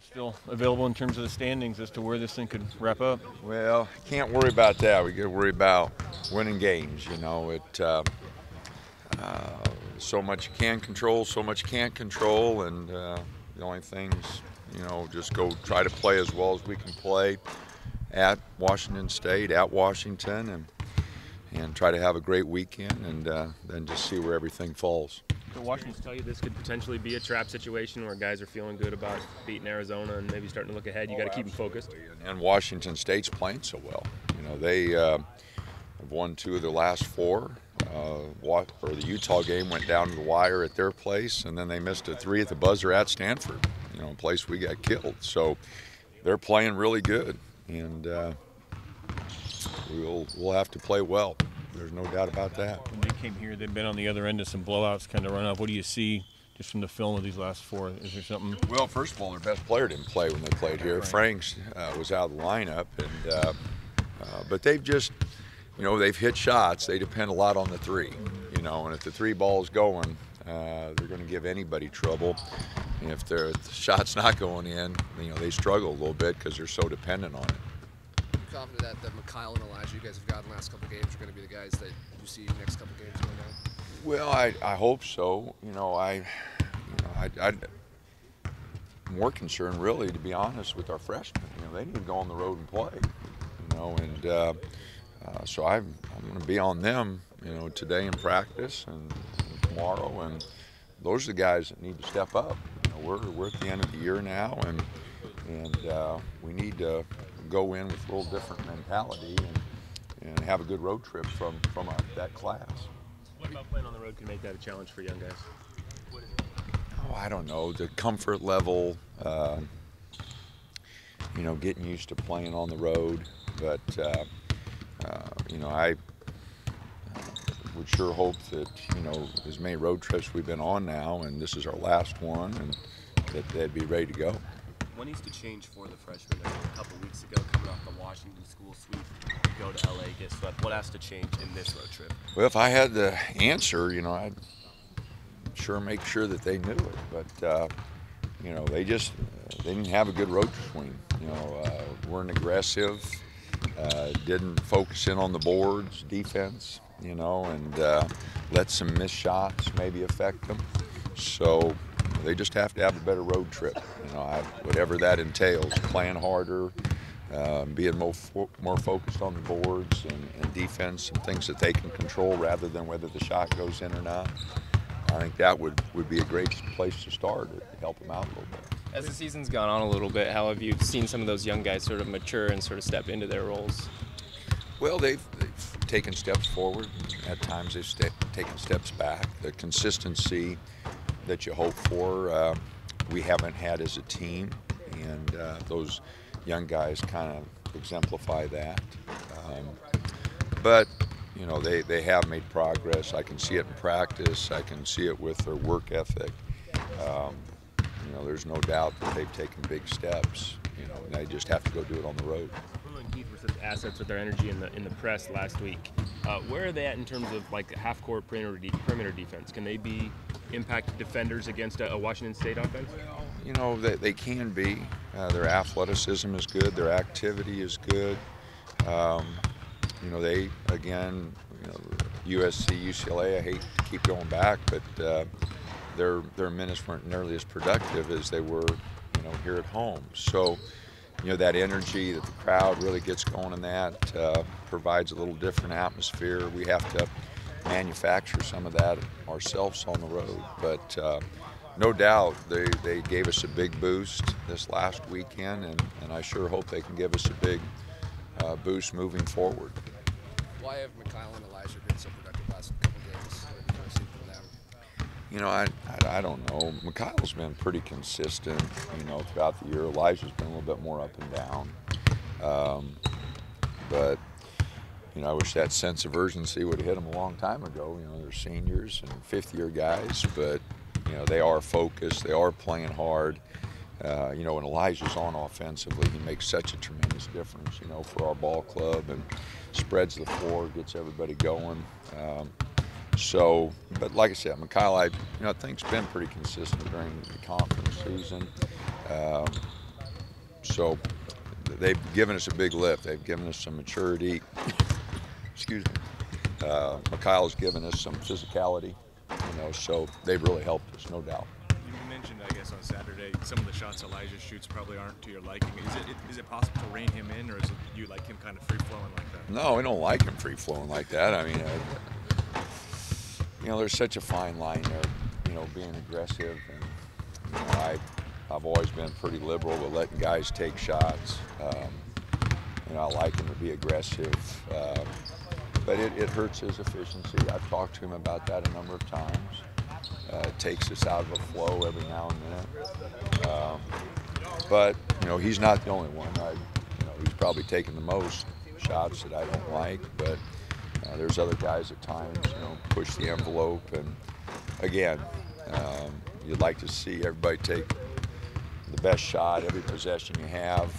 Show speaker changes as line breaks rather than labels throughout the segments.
still available in terms of the standings as to where this thing could wrap up?
Well, can't worry about that. We got to worry about winning games. So much you can control, so much you can't control, and the only things, just go try to play as well as we can play at Washington State, at Washington, and try to have a great weekend, and then just see where everything falls.
So Washington tell you this could potentially be a trap situation where guys are feeling good about beating Arizona and maybe starting to look ahead. You got to keep them focused.
And Washington State's playing so well. They have won 2 of their last 4. The Utah game went down to the wire at their place, and then they missed a 3 at the buzzer at Stanford, a place we got killed. So they're playing really good, and we'll have to play well. There's no doubt about that.
When they came here, they've been on the other end of some blowouts kind of run up. What do you see just from the film of these last 4? Is there something?
Well, first of all, their best player didn't play when they played here.
Right.
Franks was out of the lineup, and but they've just, they've hit shots. They depend a lot on the 3, and if the 3 ball's going, they're going to give anybody trouble. And if the shot's not going in, they struggle a little bit because they're so dependent on it.
Confident that Mikhail and Elijah, you guys have gotten the last couple games, are going to be the guys that you see next couple games going down?
Well, I hope so. I'm more concerned, really, to be honest, with our freshmen. They need to go on the road and play. So I'm going to be on them, today in practice and tomorrow, and those are the guys that need to step up. We're at the end of the year now, and we need to go in with a little different mentality and have a good road trip from that class.
What about playing on the road can make that a challenge for young guys?
Oh, I don't know. The comfort level, getting used to playing on the road. But, I would sure hope that, as many road trips we've been on now, and this is our last one, and that they'd be ready to go.
What needs to change for the freshmen? A couple weeks ago, coming off the Washington school sweep, go to LA, get swept. What has to change in this road trip?
Well, if I had the answer, I'd sure make sure that they knew it. But, they didn't have a good road swing. Weren't aggressive, didn't focus in on the boards, defense, and let some missed shots maybe affect them. So they just have to have a better road trip. Whatever that entails, playing harder, being more focused on the boards and defense and things that they can control rather than whether the shot goes in or not. I think that would be a great place to start to help them out a little bit.
As the season's gone on a little bit, how have you seen some of those young guys sort of mature and sort of step into their roles?
Well, they've taken steps forward. At times they've taken steps back. The consistency that you hope for, we haven't had as a team, and those young guys kind of exemplify that. But they have made progress. I can see it in practice. I can see it with their work ethic. There's no doubt that they've taken big steps. And they just have to go do it on the road.
Bruno and Keith were such assets with their energy in the press last week. Where are they at in terms of like half-court perimeter defense? Can they be impact defenders against a Washington State offense?
They can be. Their athleticism is good. Their activity is good. They, again, USC, UCLA, I hate to keep going back, but their minutes weren't nearly as productive as they were, here at home. So, that energy that the crowd really gets going in that provides a little different atmosphere. We have to manufacture some of that ourselves on the road. But no doubt they gave us a big boost this last weekend, and I sure hope they can give us a big boost moving forward.
Why have Mikhail and Elijah been so productive last couple games?
I don't know. Mikhail's been pretty consistent, throughout the year. Elijah's been a little bit more up and down. But, I wish that sense of urgency would have hit them a long time ago. They're seniors and fifth-year guys, but, they are focused. They are playing hard. When Elijah's on offensively, he makes such a tremendous difference, for our ball club, and spreads the floor, gets everybody going. But like I said, Mikhail, I think's been pretty consistent during the conference season. so they've given us a big lift. They've given us some maturity. Excuse me. Mikhail's given us some physicality, so they've really helped us, no doubt.
You mentioned, I guess, on Saturday, some of the shots Elijah shoots probably aren't to your liking. Is it possible to rein him in, or is it you like him kind of free-flowing like that?
No, we don't like him free-flowing like that. I mean, there's such a fine line there, being aggressive. And, I've always been pretty liberal with letting guys take shots. I like him to be aggressive. But it hurts his efficiency. I've talked to him about that a number of times. It takes us out of a flow every now and then. But he's not the only one. He's probably taken the most shots that I don't like. But there's other guys at times, push the envelope. And again, you'd like to see everybody take the best shot every possession you have.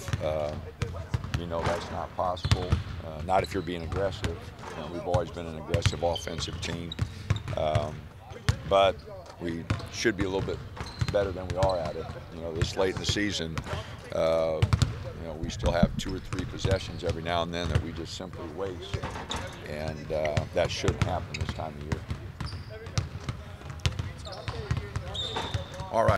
That's not possible. Not if you're being aggressive. We've always been an aggressive offensive team. But we should be a little bit better than we are at it. This late in the season, we still have 2 or 3 possessions every now and then that we just simply waste. And that shouldn't happen this time of year. All right.